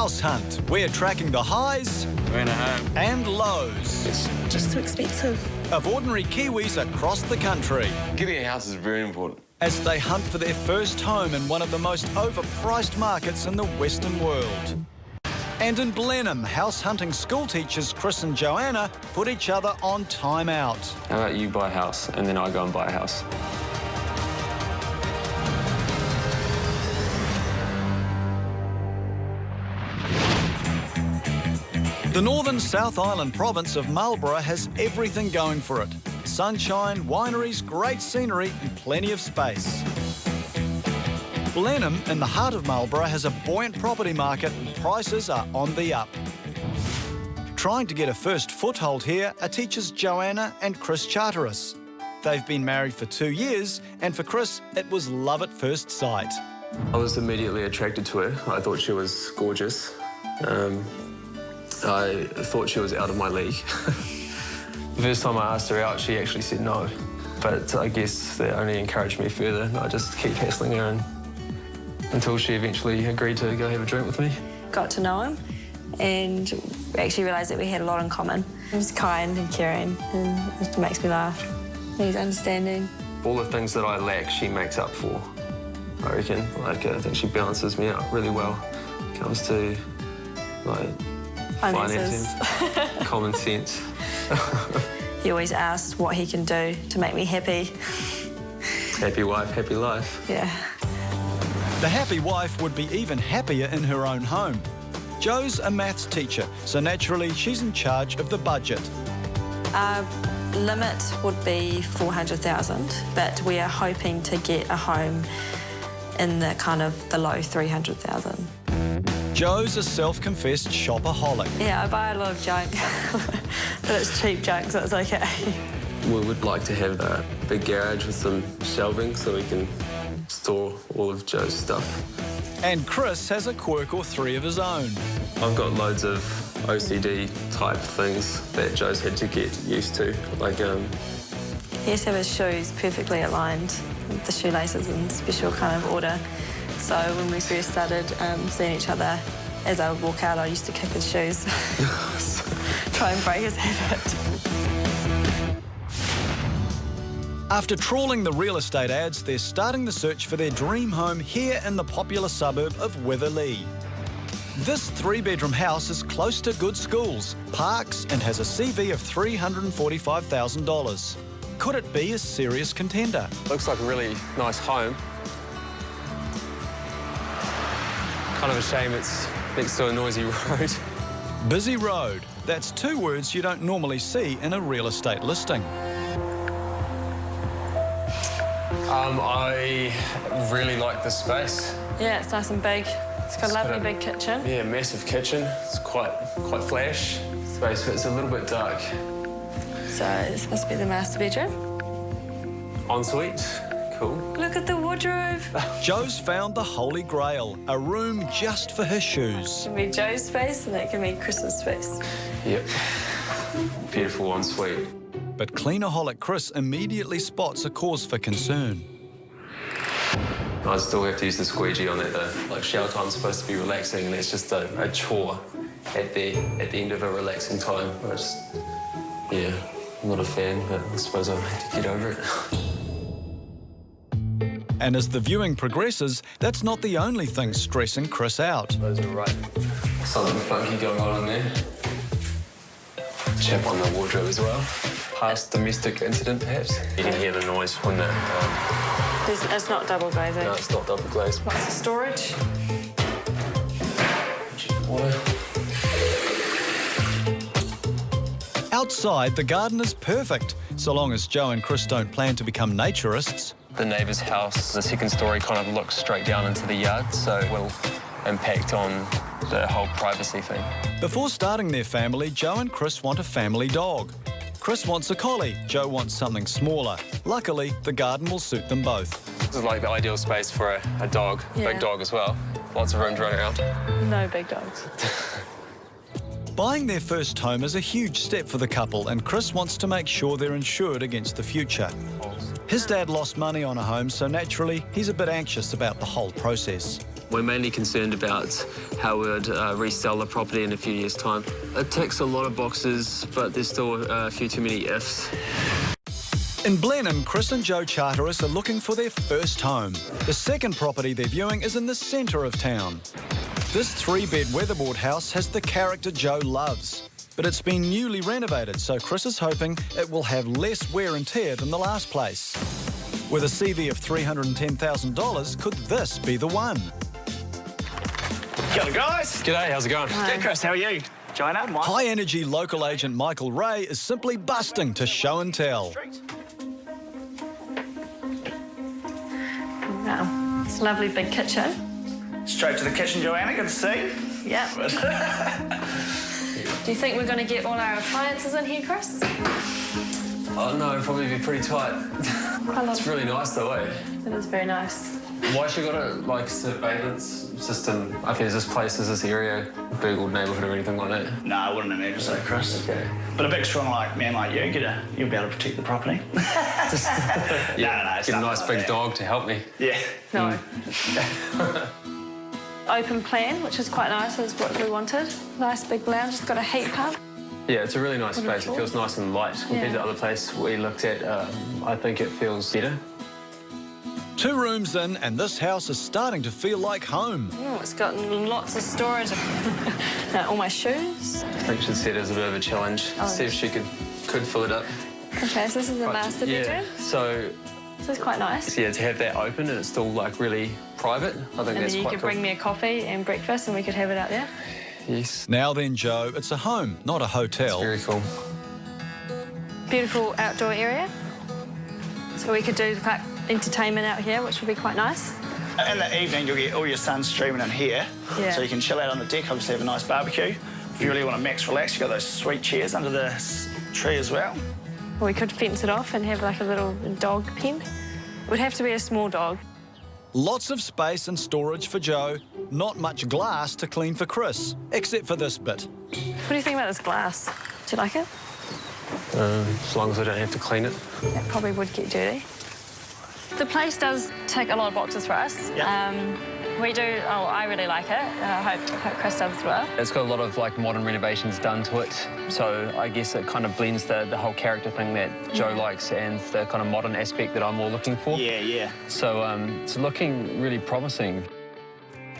House Hunt. We're tracking the highs and lows It's just too expensive. of ordinary Kiwis across the country Getting a house is very important. as they hunt for their first home in one of the most overpriced markets in the Western world. And in Blenheim, house hunting school teachers Chris and Joanna put each other on timeout. How about you buy a house and then I go and buy a house? The northern South Island province of Marlborough has everything going for it. Sunshine, wineries, great scenery and plenty of space. Blenheim, in the heart of Marlborough, has a buoyant property market and prices are on the up. Trying to get a first foothold here are teachers Joanna and Chris Charteris. They've been married for 2 years, and for Chris, it was love at first sight. I was immediately attracted to her. I thought she was gorgeous. I thought she was out of my league. The first time I asked her out, she actually said no. But I guess that only encouraged me further. I just keep hassling her until she eventually agreed to go have a drink with me. Got to know him and actually realised that we had a lot in common. He was kind and caring and it makes me laugh. He's understanding. All the things that I lack, she makes up for, I reckon. I think she balances me out really well. When it comes to, finances, common sense. He always asks what he can do to make me happy. Happy wife, happy life. Yeah. The happy wife would be even happier in her own home. Jo's a maths teacher, so naturally she's in charge of the budget. Our limit would be 400,000, but we are hoping to get a home in the the low 300,000. Jo's a self-confessed shopaholic. Yeah, I buy a lot of junk, but it's cheap junk, so it's okay. We would like to have a big garage with some shelving so we can store all of Jo's stuff. And Chris has a quirk or three of his own. I've got loads of OCD type things that Jo's had to get used to, He has to have his shoes perfectly aligned, with the shoelaces in special order. So when we first started seeing each other, as I would walk out, I used to kick his shoes, try and break his habit. After trawling the real estate ads, they're starting the search for their dream home here in the popular suburb of Witherlea. This 3-bedroom house is close to good schools, parks, and has a CV of $345,000. Could it be a serious contender? Looks like a really nice home. Kind of a shame it's next to a noisy road. Busy road. That's 2 words you don't normally see in a real estate listing. I really like the space. Yeah, it's nice and big. It's got a lovely big kitchen. Yeah, massive kitchen. It's quite flash. Space, but it's a little bit dark. So this must be the master bedroom. Ensuite, cool. Look at the wardrobe. Jo's found the holy grail, a room just for her shoes. It can be Jo's space and that can be Chris's space. Yep. Beautiful ensuite. But cleanaholic Chris immediately spots a cause for concern. I still have to use the squeegee on that though. Shower time's supposed to be relaxing and it's just a chore at the end of a relaxing time. I'm not a fan, but I suppose I'll have to get over it. And as the viewing progresses, that's not the only thing stressing Chris out. Those are right. Something funky going on in there. Chap on the wardrobe as well. Past domestic incident, perhaps. You can hear the noise when the... It's not double glazing. No, it's not double glazed. What's the storage? Water. Outside, the garden is perfect, so long as Jo and Chris don't plan to become naturists. The neighbour's house, the second story looks straight down into the yard, so it will impact on the whole privacy thing. Before starting their family, Jo and Chris want a family dog. Chris wants a collie, Jo wants something smaller. Luckily, the garden will suit them both. This is the ideal space for a dog, Yeah. big dog as well. Lots of room to run around. No big dogs. Buying their first home is a huge step for the couple, and Chris wants to make sure they're insured against the future. His dad lost money on a home, so naturally, he's a bit anxious about the whole process. We're mainly concerned about how we would resell the property in a few years' time. It ticks a lot of boxes, but there's still a few too many ifs. In Blenheim, Chris and Joe Charteris are looking for their first home. The second property they're viewing is in the centre of town. This 3-bed weatherboard house has the character Joe loves, but it's been newly renovated, so Chris is hoping it will have less wear and tear than the last place. With a CV of $310,000, could this be the one? G'day, guys. G'day, how's it going? Good, Chris. How are you? Joanna, Mike. High-energy local agent Michael Rea is simply busting to show and tell. Wow, it's a lovely big kitchen. Straight to the kitchen, Joanna. Good to see. Yeah. Do you think we're going to get all our appliances in here, Chris? Oh no, it'd probably be pretty tight. It's really nice though, eh? It is very nice. Why she got a surveillance system? Okay, is this place, is this area a burgled neighbourhood or anything like that? No, I wouldn't imagine so, Chris. Okay. But a big, strong man like you, you'll be able to protect the property. No, it's Get a nothing nice like big that. dog to help me. Yeah. No. Open plan, which is quite nice, is what we wanted. Nice big lounge, it's got a heat pump. Yeah, it's a really nice space. It feels nice and light compared to the other place we looked at. I think it feels better. 2 rooms in, and this house is starting to feel like home. Oh, it's got lots of storage. All my shoes. I think she'd see it as a bit of a challenge. See if she could fill it up. Okay, so this is the master bedroom. So This is quite nice. yeah, to have that open and it's still like really private, I think And that's then you quite could cool. bring me a coffee and breakfast and we could have it out there. Yes. Now then, Joe, it's a home, not a hotel. Very cool. Beautiful outdoor area. So we could do like entertainment out here, which would be quite nice. In the evening, you'll get all your sun streaming in here. Yeah. So you can chill out on the deck, obviously have a nice barbecue. If you really want to max relax, you've got those sweet chairs under the tree as well. Or we could fence it off and have like a little dog pen. It would have to be a small dog. Lots of space and storage for Joe, not much glass to clean for Chris, except for this bit. What do you think about this glass? Do you like it? As long as I don't have to clean it. It probably would get dirty. The place does tick a lot of boxes for us. Yeah. We do, I really like it. I hope Chris does as well. It's got a lot of like modern renovations done to it, so I guess it kind of blends the whole character thing that Joe likes and the kind of modern aspect that I'm more looking for. Yeah, yeah. So it's looking really promising.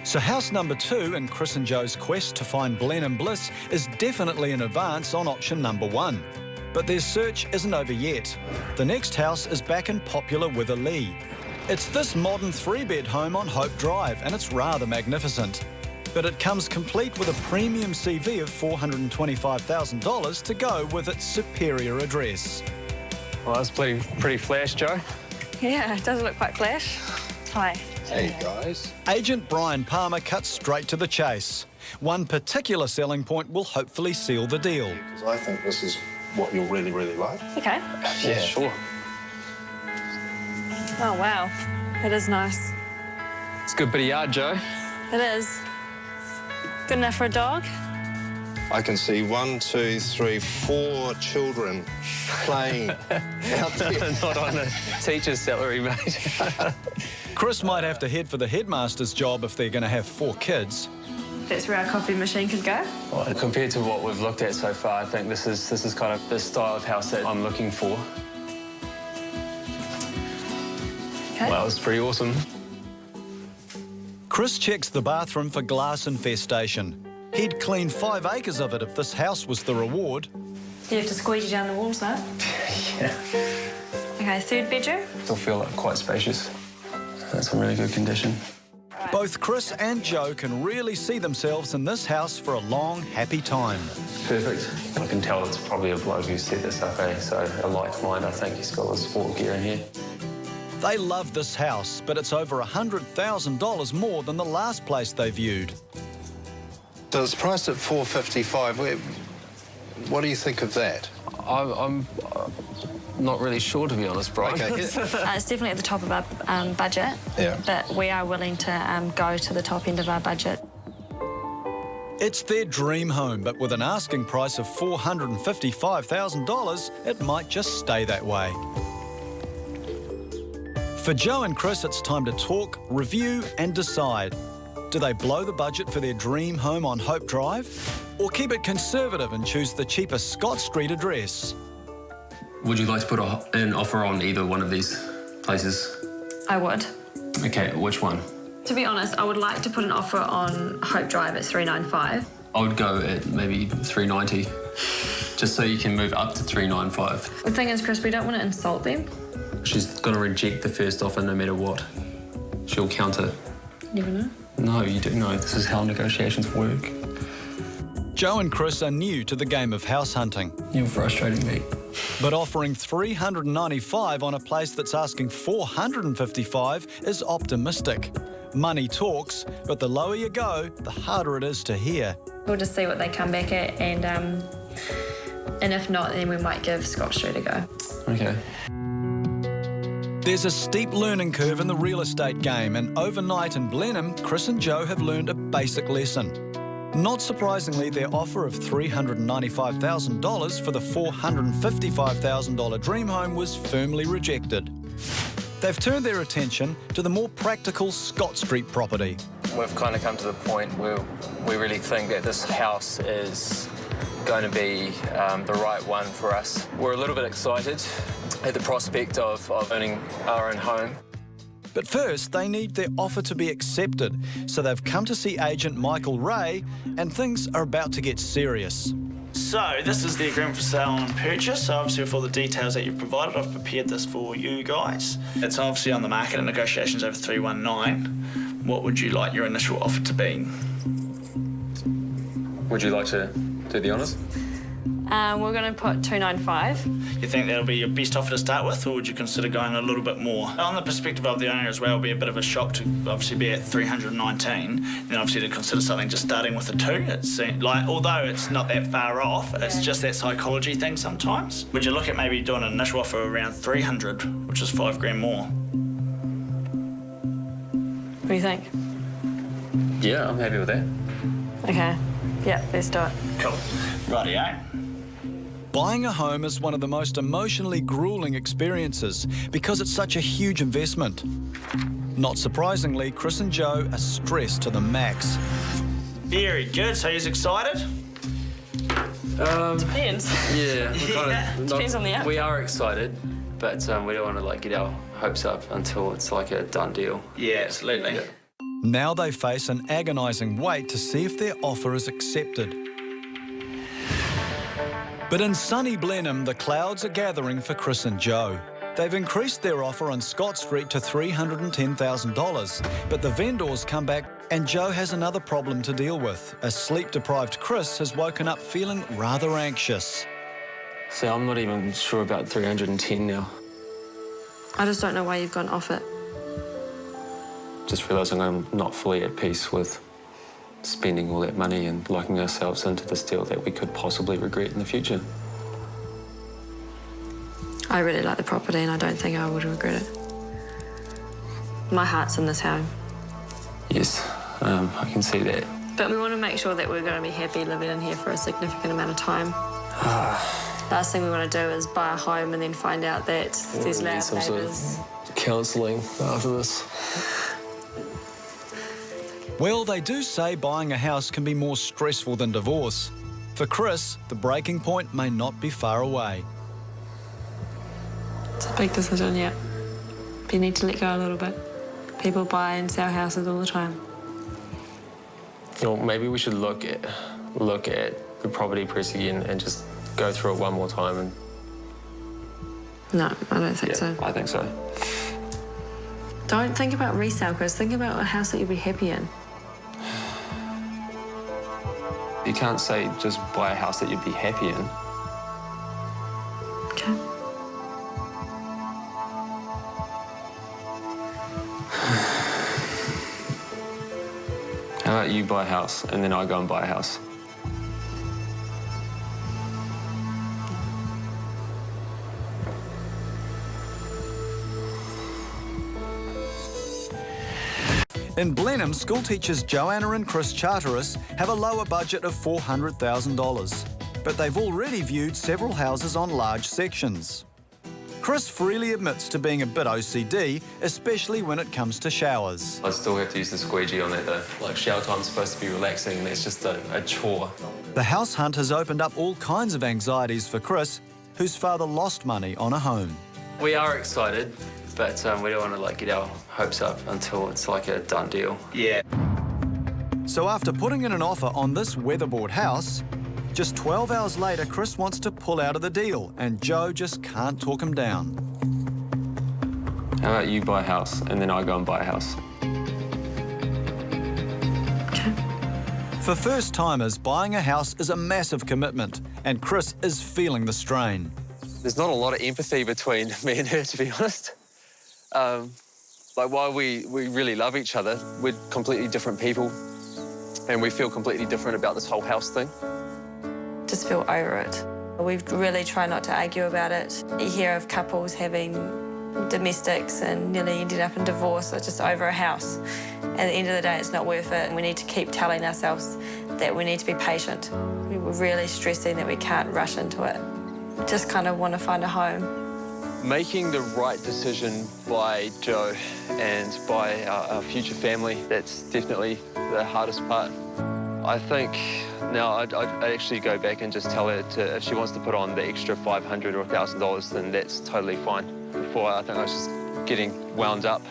So house number 2 in Chris and Joe's quest to find Blenheim bliss is definitely an advance on option number 1. But their search isn't over yet. The next house is back in popular Witherlea. It's this modern 3-bed home on Hope Drive, and it's rather magnificent. But it comes complete with a premium CV of $425,000 to go with its superior address. Well, that's pretty flash, Joe. Yeah, it does look quite flash. Hi. Hey guys. Agent Brian Palmer cuts straight to the chase. One particular selling point will hopefully seal the deal. Because I think this is what you'll really, really like. Okay. Yeah, sure. Oh, wow. It is nice. It's a good bit of yard, Joe. It is. Good enough for a dog? I can see 1, 2, 3, 4 children playing out there. Not on a teacher's salary, mate. Chris might have to head for the headmaster's job if they're going to have 4 kids. That's where our coffee machine could go. Well, compared to what we've looked at so far, I think this is kind of the style of house that I'm looking for. Okay. Well, it's pretty awesome. Chris checks the bathroom for glass infestation. He'd clean 5 acres of it if this house was the reward. You have to squeegee down the walls, though. Yeah. Okay, 3rd bedroom. Still feel like quite spacious. That's in really good condition. Both Chris and Joe can really see themselves in this house for a long, happy time. Perfect. I can tell it's probably a bloke who set this up, eh? So a like mind, I think he's got all the sport gear in here. They love this house, but it's over $100,000 more than the last place they viewed. So it's priced at $455,000. What do you think of that? I'm not really sure, to be honest, Brian. Okay. It's definitely at the top of our budget. Yeah. But we are willing to go to the top end of our budget. It's their dream home, but with an asking price of $455,000, it might just stay that way. For Joe and Chris, it's time to talk, review and decide. Do they blow the budget for their dream home on Hope Drive? Or keep it conservative and choose the cheapest Scott Street address? Would you like to put an offer on either one of these places? I would. Okay, which one? To be honest, I would like to put an offer on Hope Drive at $395. I would go at maybe $390, just so you can move up to $395. The thing is, Chris, we don't want to insult them. She's going to reject the first offer no matter what. She'll counter. You never know. No, you don't know. This is how negotiations work. Joe and Chris are new to the game of house hunting. You're frustrating me. But offering $395 on a place that's asking $455 is optimistic. Money talks, but the lower you go, the harder it is to hear. We'll just see what they come back at, and if not, then we might give Scott Street a go. Okay. There's a steep learning curve in the real estate game, and overnight in Blenheim, Chris and Joe have learned a basic lesson. Not surprisingly, their offer of $395,000 for the $455,000 dream home was firmly rejected. They've turned their attention to the more practical Scott Street property. We've kind of come to the point where we really think that this house is going to be the right one for us. We're a little bit excited at the prospect of owning our own home. But first, they need their offer to be accepted, so they've come to see agent Michael Rea, and things are about to get serious. So this is the agreement for sale and purchase. So obviously with all the details that you've provided, I've prepared this for you guys. It's obviously on the market and negotiations over 319. What would you like your initial offer to be? Would you like to do the honours? We're going to put $295. You think that'll be your best offer to start with, or would you consider going a little bit more? On the perspective of the owner as well, it'll be a bit of a shock to obviously be at 319, then obviously to consider something just starting with a 2. It's like, although it's not that far off, it's just that psychology thing sometimes. Would you look at maybe doing an initial offer around 300, which is $5 more? What do you think? Yeah, I'm happy with that. Okay. Yeah, let's do it. Cool. Rightio. Buying a home is one of the most emotionally grueling experiences because it's such a huge investment. Not surprisingly, Chris and Joe are stressed to the max. Very good. So he's excited? Depends. Yeah, we're kind of Depends on the outcome. We are excited, but we don't want to get our hopes up until it's like a done deal. Yeah, absolutely. Yeah. Now they face an agonising wait to see if their offer is accepted. But in sunny Blenheim, the clouds are gathering for Chris and Joe. They've increased their offer on Scott Street to $310,000, but the vendors come back and Joe has another problem to deal with. A sleep-deprived Chris has woken up feeling rather anxious. So I'm not even sure about 310 now. I just don't know why you've gone off it. Just realising I'm not fully at peace with spending all that money and locking ourselves into this deal that we could possibly regret in the future. I really like the property and I don't think I would regret it. My heart's in this home. Yes, I can see that. But we want to make sure that we're going to be happy living in here for a significant amount of time. Last thing we want to do is buy a home and then find out that there's loud neighbours. Counselling after this. Well, they do say buying a house can be more stressful than divorce. For Chris, the breaking point may not be far away. It's a big decision, yeah. But you need to let go a little bit. People buy and sell houses all the time. Well, maybe we should look at the property press again and just go through it one more time. And No, I don't think so. I think so. Don't think about resale, Chris. Think about a house that you'll be happy in. You can't say just buy a house that you'd be happy in. Okay. How about you buy a house and then I go and buy a house? In Blenheim, school teachers Joanna and Chris Charteris have a lower budget of $400,000, but they've already viewed several houses on large sections. Chris freely admits to being a bit OCD, especially when it comes to showers. I still have to use the squeegee on that though. Like shower time's supposed to be relaxing and it's just a chore. The house hunt has opened up all kinds of anxieties for Chris, whose father lost money on a home. We are excited, but we don't want to get our hopes up until it's like a done deal. Yeah. So after putting in an offer on this weatherboard house, just 12 hours later, Chris wants to pull out of the deal, and Joe just can't talk him down. How about you buy a house, and then I go and buy a house? For first-timers, buying a house is a massive commitment, and Chris is feeling the strain. There's not a lot of empathy between me and her, to be honest. While we really love each other, we're completely different people, and we feel completely different about this whole house thing. Just feel over it. We really try not to argue about it. You hear of couples having domestics and nearly ended up in divorce or just over a house. At the end of the day, it's not worth it. We need to keep telling ourselves that we need to be patient. We were really stressing that we can't rush into it. Just kind of want to find a home. Making the right decision by Joe and by our future family, that's definitely the hardest part. I think now I'd actually go back and just tell her if she wants to put on the extra $500 or $1,000, then that's totally fine. Before, I think I was just getting wound up.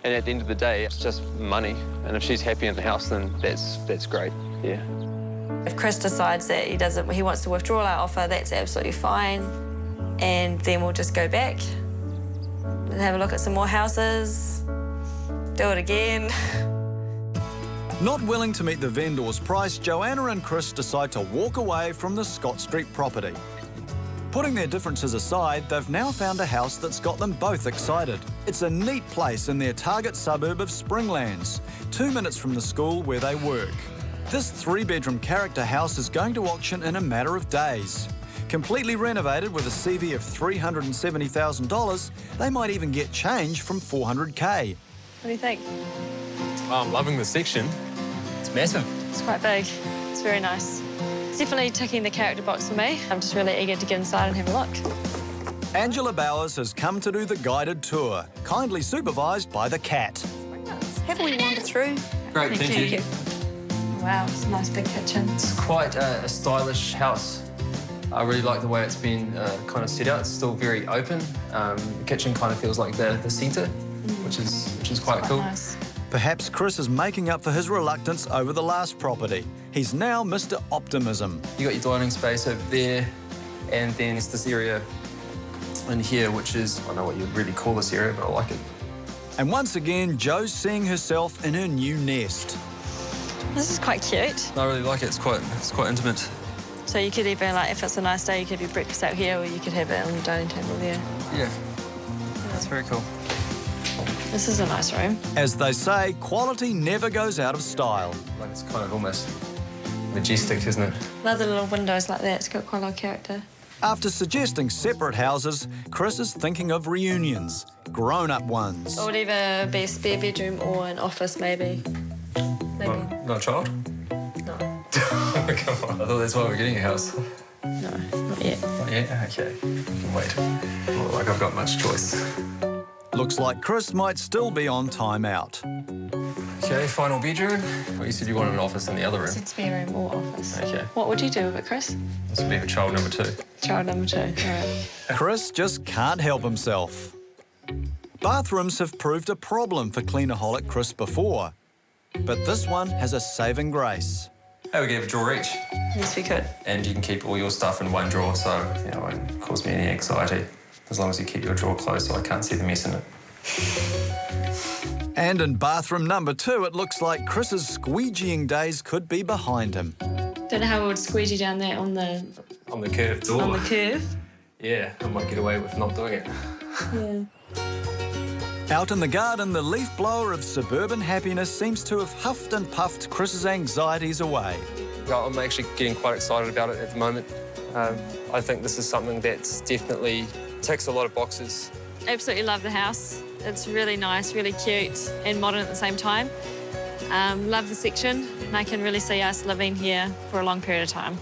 And at the end of the day, it's just money. And if she's happy in the house, then that's great, yeah. If Chris decides that he wants to withdraw our offer, that's absolutely fine. And then we'll just go back and have a look at some more houses, do it again. Not willing to meet the vendor's price, Joanna and Chris decide to walk away from the Scott Street property. Putting their differences aside, they've now found a house that's got them both excited. It's a neat place in their target suburb of Springlands, 2 minutes from the school where they work. This 3-bedroom character house is going to auction in a matter of days. Completely renovated with a CV of $370,000, they might even get change from $400K. What do you think? Well, I'm loving the section. It's massive. It's quite big. It's very nice. It's definitely ticking the character box for me. I'm just really eager to get inside and have a look. Angela Bowers has come to do the guided tour, kindly supervised by the cat. Have we wandered through? Great, thank you. Wow, it's a nice big kitchen. It's quite a stylish house. I really like the way it's been kind of set out. It's still very open. The kitchen kind of feels like the centre, which is quite cool. Nice. Perhaps Chris is making up for his reluctance over the last property. He's now Mr. Optimism. You got your dining space over there, and then there's this area in here, which is, I don't know what you'd really call this area, but I like it. And once again, Jo's seeing herself in her new nest. This is quite cute. I really like it. It's quite intimate. So you could even, if it's a nice day, you could have your breakfast out here, or you could have it on the dining table there. Yeah, that's very cool. This is a nice room. As they say, quality never goes out of style. Like it's kind of almost majestic, isn't it? Love the little windows like that. It's got quite a lot of character. After suggesting separate houses, Chris is thinking of reunions, grown-up ones. Or would either be a spare bedroom or an office, maybe. Not a child? No. Come on, I thought that's why we're getting a house. No, not yet. Not yet? Okay, I can wait. Not like I've got much choice. Looks like Chris might still be on timeout. Okay, final bedroom. Well, you said you wanted an office in the other room. It's a spare room or office. Okay. What would you do with it, Chris? This would be for child number 2. Child number 2. All right. Chris just can't help himself. Bathrooms have proved a problem for cleanaholic Chris before, but this one has a saving grace. Hey, we gave a drawer each. Yes, we could. And you can keep all your stuff in one drawer, so it won't cause me any anxiety. As long as you keep your drawer closed so I can't see the mess in it. And in bathroom number 2, it looks like Chris's squeegeeing days could be behind him. Don't know how we would squeegee down there on the curved door. On the curve. Yeah, I might get away with not doing it. Yeah. Out in the garden, the leaf blower of suburban happiness seems to have huffed and puffed Chris's anxieties away. I'm actually getting quite excited about it at the moment. I think this is something that's definitely ticks a lot of boxes. Absolutely love the house. It's really nice, really cute and modern at the same time. Love the section, and I can really see us living here for a long period of time.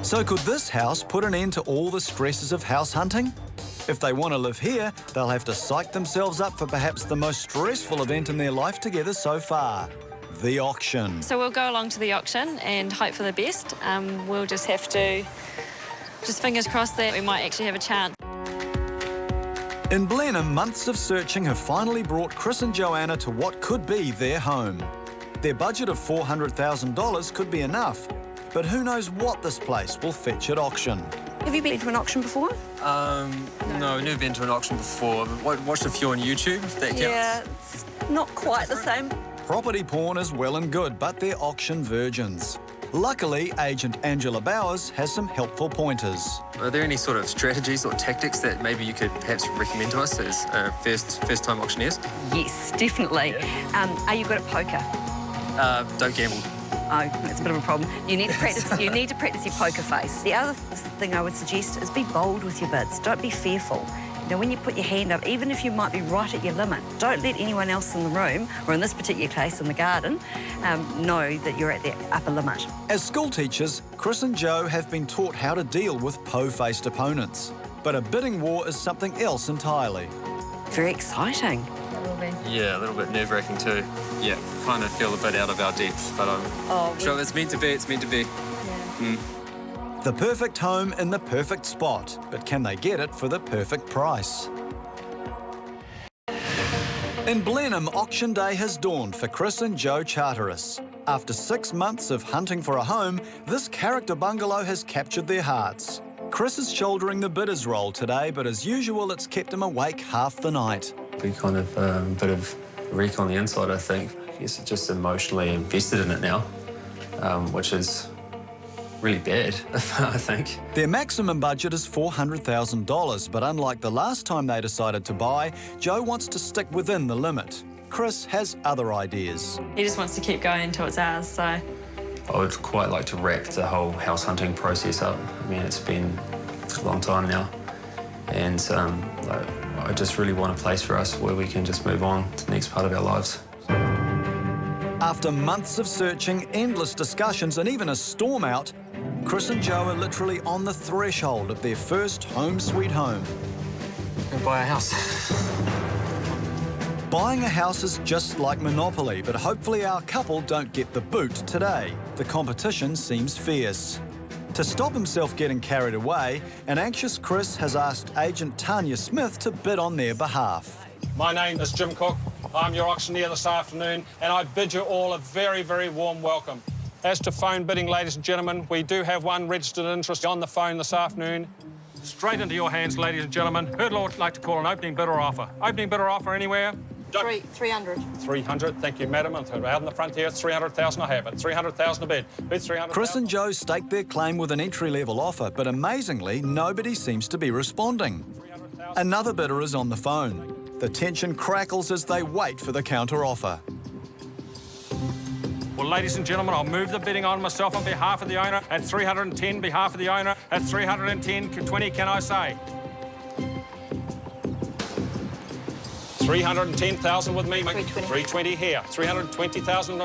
So could this house put an end to all the stresses of house hunting? If they want to live here, they'll have to psych themselves up for perhaps the most stressful event in their life together so far, the auction. So we'll go along to the auction and hope for the best. We'll just have to, fingers crossed that we might actually have a chance. In Blenheim, months of searching have finally brought Chris and Joanna to what could be their home. Their budget of $400,000 could be enough, but who knows what this place will fetch at auction. Have you been to an auction before? No, never been to an auction before. But watched a few on YouTube, if that counts. Yeah, it's not quite the same. Property porn is well and good, but they're auction virgins. Luckily, agent Angela Bowers has some helpful pointers. Are there any sort of strategies or tactics that maybe you could perhaps recommend to us as first-time auctioneers? Yes, definitely. Are you good at poker? Don't gamble. Oh, that's a bit of a problem. You need to practice. You need to practice your poker face. The other thing I would suggest is be bold with your bids. Don't be fearful. You know, when you put your hand up, even if you might be right at your limit, don't let anyone else in the room, or in this particular case in the garden, know that you're at the upper limit. As school teachers, Chris and Joe have been taught how to deal with po-faced opponents. But a bidding war is something else entirely. Very exciting. Yeah, a little bit nerve-wracking too. Yeah, kind of feel a bit out of our depth, but I'm sure it's meant to be, it's meant to be. Yeah. The perfect home in the perfect spot, but can they get it for the perfect price? In Blenheim, auction day has dawned for Chris and Joe Charteris. After 6 months of hunting for a home, this character bungalow has captured their hearts. Chris is shouldering the bidder's role today, but as usual, it's kept him awake half the night. We kind of a bit of wreck on the inside, I think. I guess just emotionally invested in it now, which is really bad, I think. Their maximum budget is $400,000, but unlike the last time they decided to buy, Joe wants to stick within the limit. Chris has other ideas. He just wants to keep going until it's ours, so... I would quite like to wrap the whole house hunting process up. I mean, it's been a long time now, and I just really want a place for us where we can just move on to the next part of our lives. After months of searching, endless discussions and even a storm out, Chris and Joe are literally on the threshold of their first home sweet home. We'll buy a house. Buying a house is just like Monopoly, but hopefully our couple don't get the boot today. The competition seems fierce. To stop himself getting carried away, an anxious Chris has asked agent Tanya Smith to bid on their behalf. My name is Jim Cook. I'm your auctioneer this afternoon, and I bid you all a very, very warm welcome. As to phone bidding, ladies and gentlemen, we do have one registered interest on the phone this afternoon. Straight into your hands, ladies and gentlemen. Who'd like to call an opening bid or offer? Opening bid or offer anywhere? 300. 300, thank you, madam. Out in the front here, it's 300,000 I have it. 300,000 a bid. Bid 300,000. Chris and Joe staked their claim with an entry-level offer, but amazingly, nobody seems to be responding. Another bidder is on the phone. The tension crackles as they wait for the counter-offer. Well, ladies and gentlemen, I'll move the bidding on myself on behalf of the owner at 310, behalf of the owner at 310, 20, can I say? 310,000 with me. 320 here. 320,000.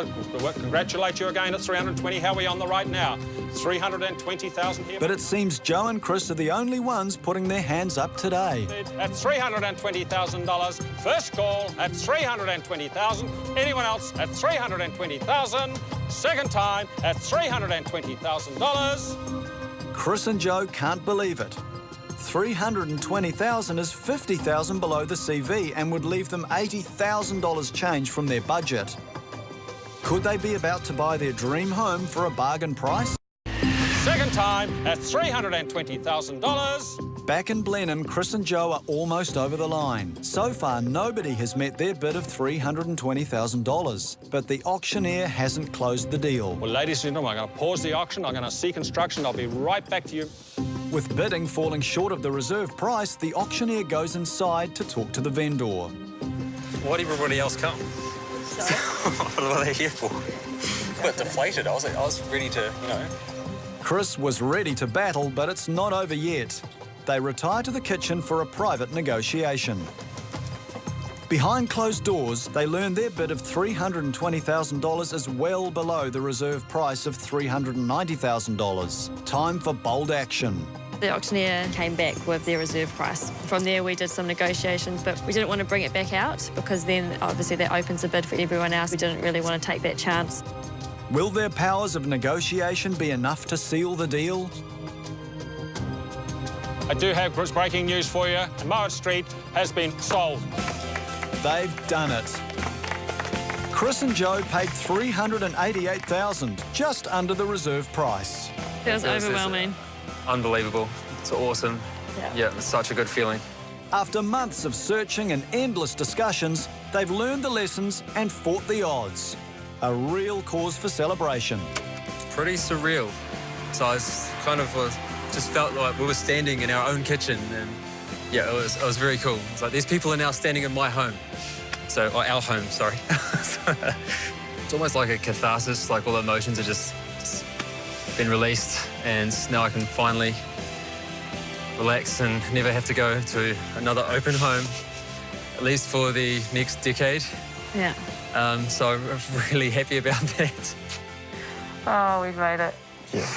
Congratulate you again at 320. How are we on the right now? 320,000 here. But it seems Joe and Chris are the only ones putting their hands up today. At $320,000. First call at 320,000. Anyone else at 320,000. Second time at $320,000. Chris and Joe can't believe it. $320,000 is $50,000 below the CV and would leave them $80,000 change from their budget. Could they be about to buy their dream home for a bargain price? Second time at $320,000. Back in Blenheim, Chris and Joe are almost over the line. So far, nobody has met their bid of $320,000, but the auctioneer hasn't closed the deal. Well, ladies and gentlemen, I'm going to pause the auction. I'm going to seek instruction. I'll be right back to you. With bidding falling short of the reserve price, the auctioneer goes inside to talk to the vendor. Why'd everybody else come? What are they here for? A bit deflated. I was ready to, you know. Chris was ready to battle, but it's not over yet. They retire to the kitchen for a private negotiation. Behind closed doors, they learn their bid of $320,000 is well below the reserve price of $390,000. Time for bold action. The auctioneer came back with their reserve price. From there, we did some negotiations, but we didn't want to bring it back out because then obviously that opens a bid for everyone else. We didn't really want to take that chance. Will their powers of negotiation be enough to seal the deal? I do have breaking news for you. Mowat Street has been sold. They've done it. Chris and Joe paid $388,000, just under the reserve price. It was overwhelming. Unbelievable. It's awesome. Yeah, it's such a good feeling. After months of searching and endless discussions, they've learned the lessons and fought the odds. A real cause for celebration. Pretty surreal. So I was kind of just felt like we were standing in our own kitchen, and yeah, it was very cool. It's like these people are now standing in my home. So, or our home, sorry. It's almost like a catharsis, like all the emotions are just been released, and now I can finally relax and never have to go to another open home, at least for the next decade. Yeah. So I'm really happy about that. Oh, we've made it. Yeah.